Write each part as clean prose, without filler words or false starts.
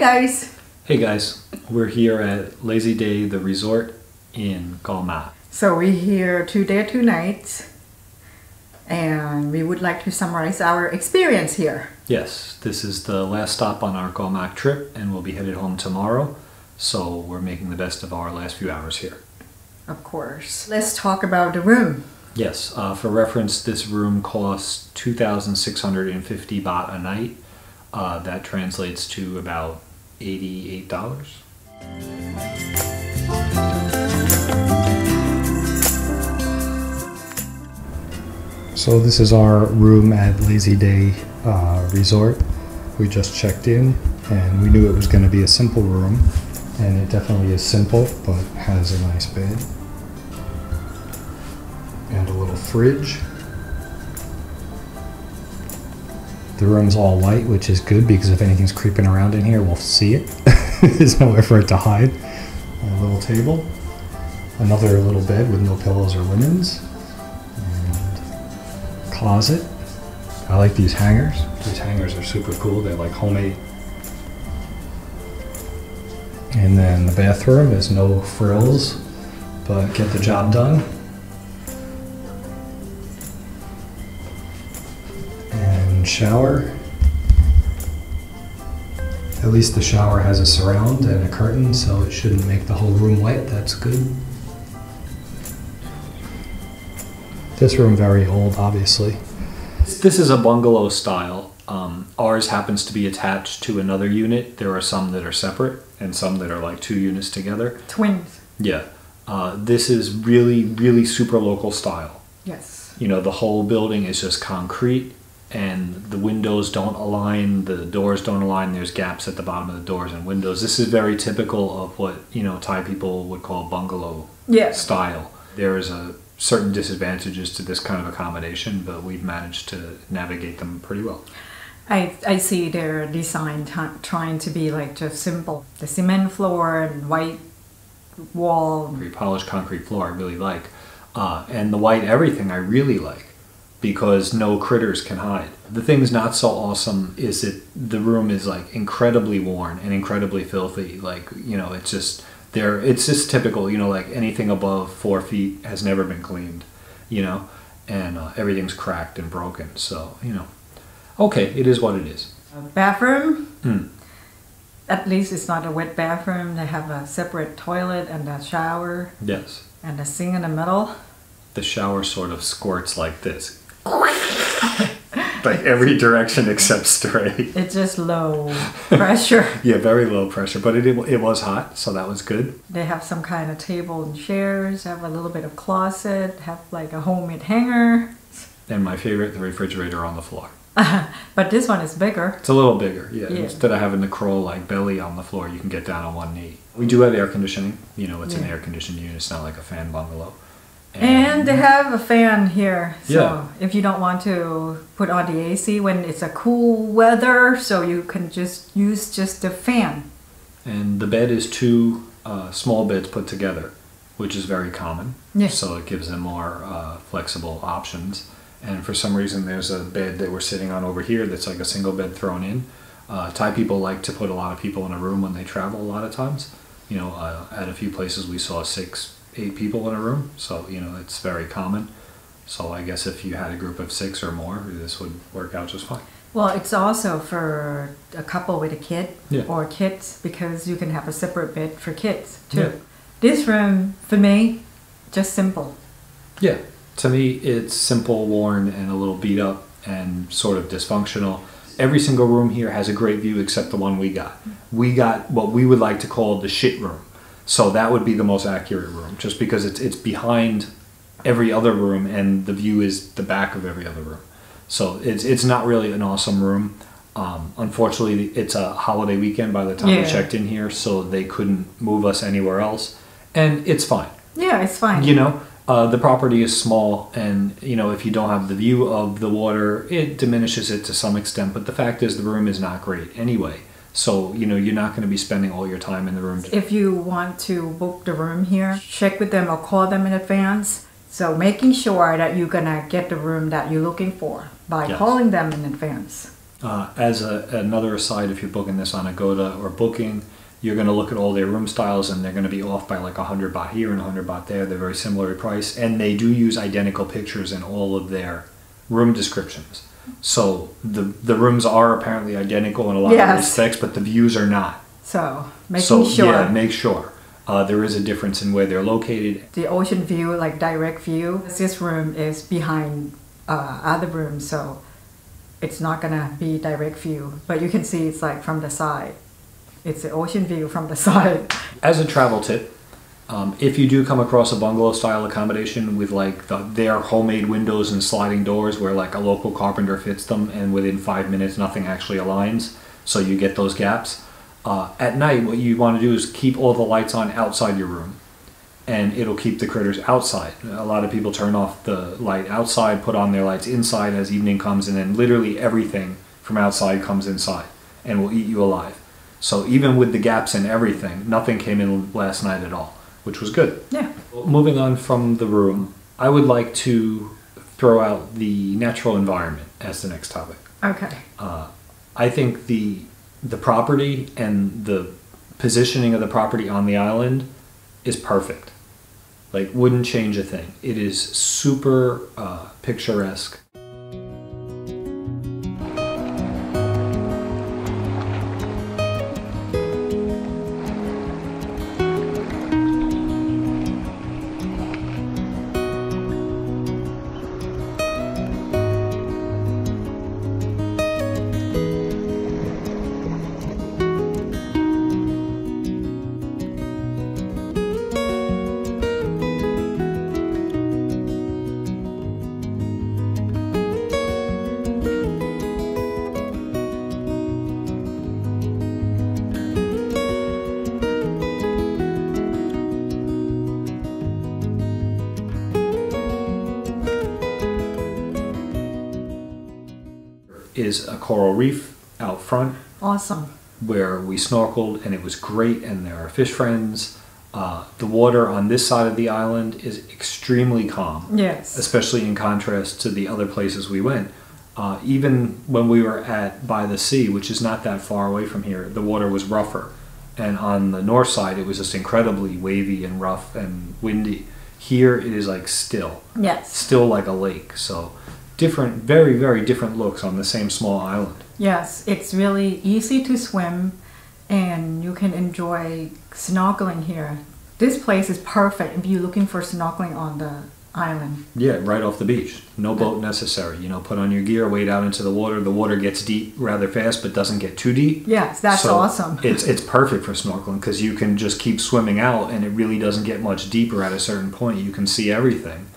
guys! Hey guys, we're here at Lazy Day the Resort in Koh Mak. So we're here 2 days, 2 nights, and we would like to summarize our experience here. Yes, this is the last stop on our Koh Mak trip and we'll be headed home tomorrow. So we're making the best of our last few hours here. Of course. Let's talk about the room. Yes, for reference, this room costs 2,650 baht a night. That translates to about $88. So this is our room at Lazy Day Resort. We just checked in and we knew it was going to be a simple room, and it definitely is simple, but has a nice bed and a little fridge. The room's all white, which is good because if anything's creeping around in here, we'll see it. There's nowhere for it to hide. A little table, another little bed with no pillows or linens, and closet. I like these hangers. These hangers are super cool. They're like homemade. And then the bathroom is no frills, but get the job done. And shower. At least the shower has a surround and a curtain, so it shouldn't make the whole room wet. That's good. This room very old, obviously. This is a bungalow style. Ours happens to be attached to another unit. There are some that are separate and some that are like 2 units together. Twins. Yeah. This is really, really super local style. Yes. You know, the whole building is just concrete and the windows don't align, the doors don't align, there's gaps at the bottom of the doors and windows. This is very typical of what, you know, Thai people would call bungalow style. There is a certain disadvantages to this kind of accommodation, but we've managed to navigate them pretty well. I see their design trying to be like just simple. The cement floor and white wall. Polished concrete floor I really like. And the white everything I really like, because no critters can hide. The thing's not so awesome is that the room is like incredibly worn and incredibly filthy. Like, you know, it's just typical, you know, like anything above 4 feet has never been cleaned, you know, and everything's cracked and broken. So, you know, okay, it is what it is. Bathroom, at least it's not a wet bathroom. They have a separate toilet and a shower. Yes. And a sink in the middle. The shower sort of squirts like this. Like every direction except straight. It's just low pressure. Yeah, very low pressure, but it was hot, so that was good. They have some kind of table and chairs, have a little bit of closet, have like a homemade hanger. And my favorite, the refrigerator on the floor. But this one is bigger. It's a little bigger, yeah. Instead of having the crawl like belly on the floor, you can get down on one knee. We do have air conditioning. You know, it's an air-conditioned unit. It's not like a fan bungalow. And they have a fan here. So if you don't want to put on the AC when it's a cool weather, so you can just use just the fan. And the bed is 2 small beds put together, which is very common. Yes. So it gives them more flexible options. And for some reason, there's a bed that we're sitting on over here that's like a single bed thrown in. Thai people like to put a lot of people in a room when they travel a lot of times. You know, at a few places we saw 6, 8 people in a room. So, you know, it's very common. So I guess if you had a group of 6 or more, this would work out just fine. Well, it's also for a couple with a kid or kids, because you can have a separate bed for kids too. Yeah. This room, for me, just simple. Yeah. To me, it's simple, worn, and a little beat up and sort of dysfunctional. Every single room here has a great view except the one we got. We got what we would like to call the shit room. So that would be the most accurate room, just because it's behind every other room and the view is the back of every other room. So it's not really an awesome room. Unfortunately, it's a holiday weekend by the time we checked in here, so they couldn't move us anywhere else. And it's fine. Yeah, it's fine. You know? The property is small, and you know, if you don't have the view of the water, it diminishes it to some extent, but the fact is the room is not great anyway. So, you know, you're not going to be spending all your time in the room. If you want to book the room here, check with them or call them in advance. So making sure that you're going to get the room that you're looking for by calling them in advance. Another aside, if you're booking this on Agoda or Booking, you're going to look at all their room styles and they're going to be off by like 100 baht here and 100 baht there. They're very similar in price, and they do use identical pictures in all of their room descriptions. So the rooms are apparently identical in a lot of respects, but the views are not. So making sure. Yeah, make sure. There is a difference in where they're located. The ocean view, like direct view, this room is behind other rooms, so it's not gonna be direct view, but you can see it's like from the side. It's the ocean view from the side. As a travel tip, if you do come across a bungalow style accommodation with like their homemade windows and sliding doors where like a local carpenter fits them and within 5 minutes nothing actually aligns, so you get those gaps. At night, what you want to do is keep all the lights on outside your room, and it'll keep the critters outside. A lot of people turn off the light outside, put on their lights inside as evening comes, and then literally everything from outside comes inside and will eat you alive. So even with the gaps and everything, nothing came in last night at all, which was good. Yeah. Moving on from the room, I would like to throw out the natural environment as the next topic. Okay. I think the property and the positioning of the property on the island is perfect. Like, wouldn't change a thing. It is super picturesque. Is a coral reef out front. Awesome. Where we snorkeled and it was great, and there are fish friends. The water on this side of the island is extremely calm. Yes. Especially in contrast to the other places we went. Even when we were by the sea, which is not that far away from here, the water was rougher. And on the north side, it was just incredibly wavy and rough and windy. Here, it is like still. Yes. Still like a lake. So different, very, very different looks on the same small island. Yes, it's really easy to swim and you can enjoy snorkeling here. This place is perfect if you're looking for snorkeling on the island. Yeah, right off the beach. No boat necessary. You know, put on your gear, wade out into the water. The water gets deep rather fast, but doesn't get too deep. Yes, that's so awesome. It's perfect for snorkeling because you can just keep swimming out and it really doesn't get much deeper at a certain point. You can see everything.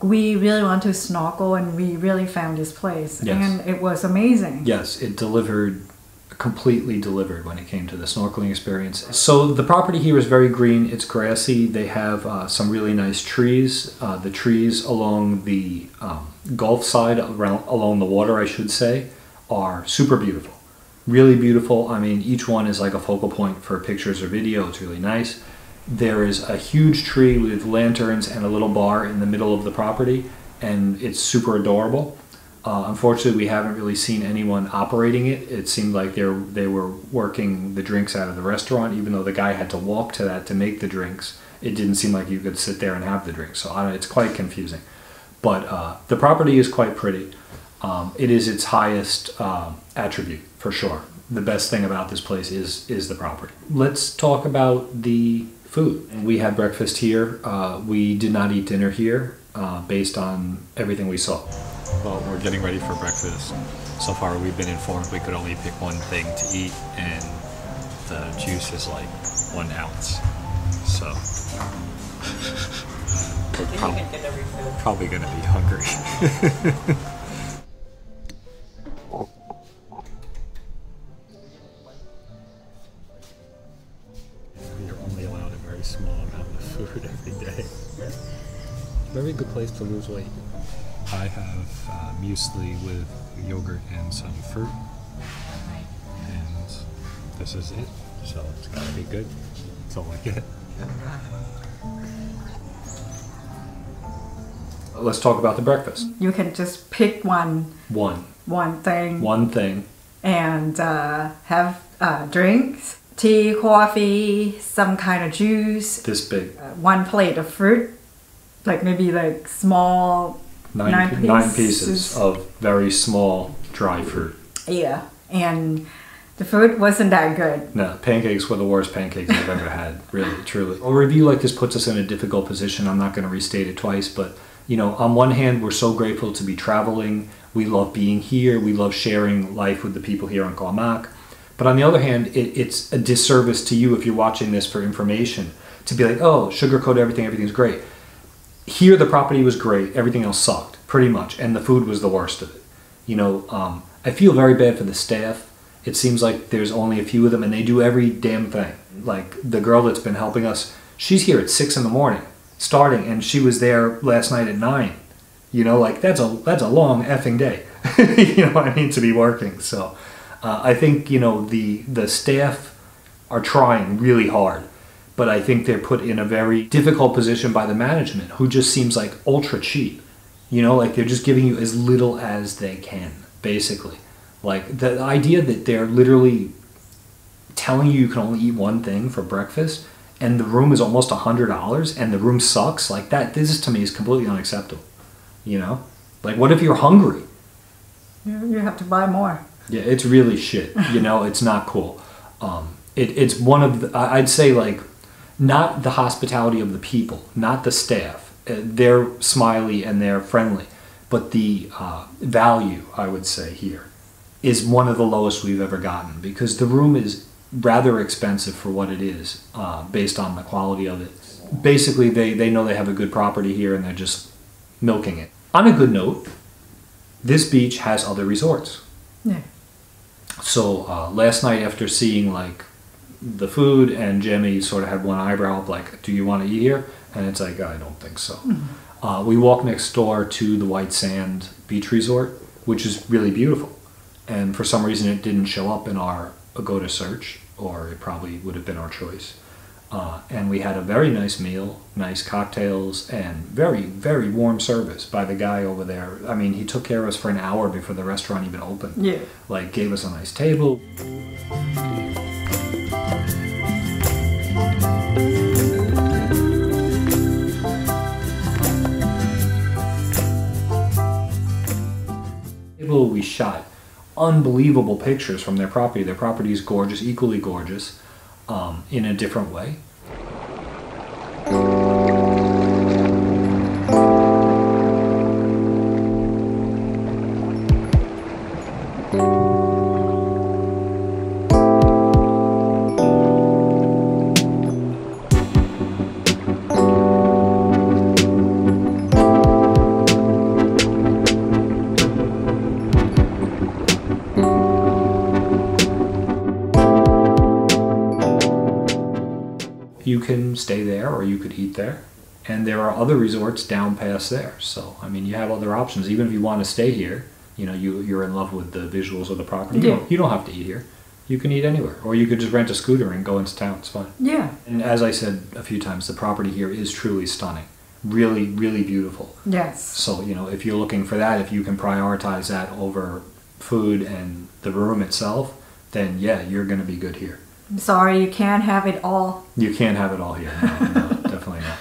We really want to snorkel and we really found this place. Yes. And it was amazing. Yes, it completely delivered when it came to the snorkeling experience. So the property here is very green, it's grassy, they have some really nice trees. The trees along the Gulf side, along the water I should say, are super beautiful. Really beautiful. I mean, each one is like a focal point for pictures or video. It's really nice. There is a huge tree with lanterns and a little bar in the middle of the property, and it's super adorable. Unfortunately, we haven't really seen anyone operating it. It seemed like they were working the drinks out of the restaurant, even though the guy had to walk to that to make the drinks. It didn't seem like you could sit there and have the drinks, so it's quite confusing. But the property is quite pretty. It is its highest attribute, for sure. The best thing about this place is the property. Let's talk about the food. We had breakfast here. We did not eat dinner here based on everything we saw. Well, we're getting ready for breakfast. So far we've been informed we could only pick one thing to eat, and the juice is like 1 ounce. So we're probably gonna be hungry. You're only allowed a very small amount of food every day. Very good place to lose weight. I have muesli with yogurt and some fruit, and this is it, so it's gotta be good. That's all I get. Let's talk about the breakfast. You can just pick one thing, and have drinks, tea, coffee, some kind of juice. This big. 1 plate of fruit, like maybe like small. 9 pieces of very small dry fruit. Yeah, and the food wasn't that good. No, pancakes were the worst pancakes I've ever had, really, truly. A review like this puts us in a difficult position. I'm not going to restate it twice, but you know, on one hand, we're so grateful to be traveling. We love being here. We love sharing life with the people here on Koh Mak. But on the other hand, it's a disservice to you if you're watching this for information to be like, oh, sugarcoat everything, everything's great. Here, the property was great. Everything else sucked, pretty much. And the food was the worst of it. You know, I feel very bad for the staff. It seems like there's only a few of them, and they do every damn thing. Like, the girl that's been helping us, she's here at 6 in the morning, starting, and she was there last night at 9. You know, like, that's a long effing day. You know what I mean, to be working. So, I think, you know, the staff are trying really hard. But I think they're put in a very difficult position by the management, who just seems like ultra cheap. You know, like they're just giving you as little as they can, basically. Like the idea that they're literally telling you can only eat one thing for breakfast, and the room is almost $100, and the room sucks, like that, this to me is completely unacceptable. You know? Like, what if you're hungry? You have to buy more. Yeah, it's really shit. You know, it's not cool. It's one of the, I'd say, like, not the hospitality of the people, not the staff. They're smiley and they're friendly. But the value, I would say, here is one of the lowest we've ever gotten, because the room is rather expensive for what it is, based on the quality of it. Basically, they know they have a good property here and they're just milking it. On a good note, this beach has other resorts. Yeah. So last night, after seeing like the food, and Jammy sort of had one eyebrow up like, do you want to eat here? And it's like, I don't think so. Mm-hmm. We walked next door to the White Sand Beach Resort, which is really beautiful. And for some reason it didn't show up in our go-to search, or it probably would have been our choice. And we had a very nice meal, nice cocktails, and very, very warm service by the guy over there. I mean, he took care of us for an hour before the restaurant even opened. Yeah. Like, gave us a nice table. We shot unbelievable pictures from their property. Their property is gorgeous, equally gorgeous, in a different way. You can stay there or you could eat there, and there are other resorts down past there. So I mean, you have other options. Even if you want to stay here, you know, you're in love with the visuals of the property. Yeah. You don't have to eat here. You can eat anywhere, or you could just rent a scooter and go into town. It's fine. Yeah. And as I said a few times, the property here is truly stunning. Really, really beautiful. Yes. So, you know, if you're looking for that, if you can prioritize that over food and the room itself, then yeah, you're going to be good here. I'm sorry, you can't have it all. You can't have it all here. No, definitely not.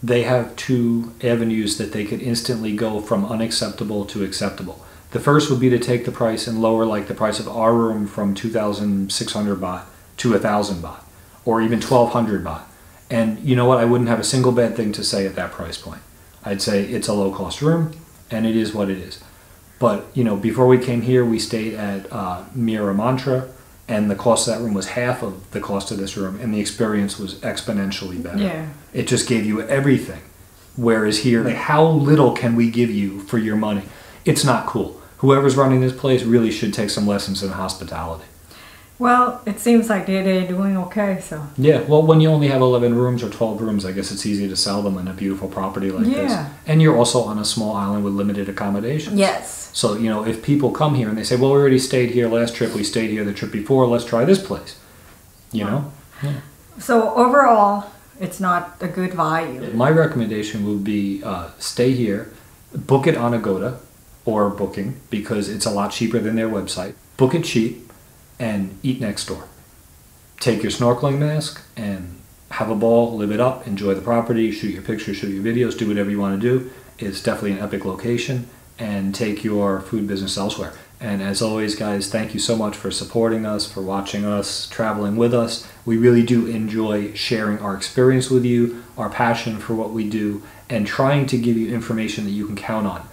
They have two avenues that they could instantly go from unacceptable to acceptable. The first would be to take the price and lower like the price of our room from 2,600 baht to 1,000 baht, or even 1,200 baht. And you know what? I wouldn't have a single bad thing to say at that price point. I'd say it's a low-cost room, and it is what it is. But, you know, before we came here, we stayed at Mira Mantra, and the cost of that room was half of the cost of this room, and the experience was exponentially better. Yeah. It just gave you everything. Whereas here, like, how little can we give you for your money? It's not cool. Whoever's running this place really should take some lessons in hospitality. Well, it seems like they're doing okay, so. Yeah, well, when you only have 11 rooms or 12 rooms, I guess it's easy to sell them in a beautiful property like this. And you're also on a small island with limited accommodations. Yes. So, you know, if people come here and they say, well, we already stayed here last trip, we stayed here the trip before, let's try this place. You know? Yeah. So overall, it's not a good value. My recommendation would be stay here, book it on Agoda or Booking, because it's a lot cheaper than their website. Book it cheap and eat next door. Take your snorkeling mask and have a ball, live it up, enjoy the property, shoot your pictures, shoot your videos, do whatever you want to do. It's definitely an epic location, and take your food business elsewhere. And as always, guys, thank you so much for supporting us, for watching us, traveling with us. We really do enjoy sharing our experience with you, our passion for what we do, and trying to give you information that you can count on.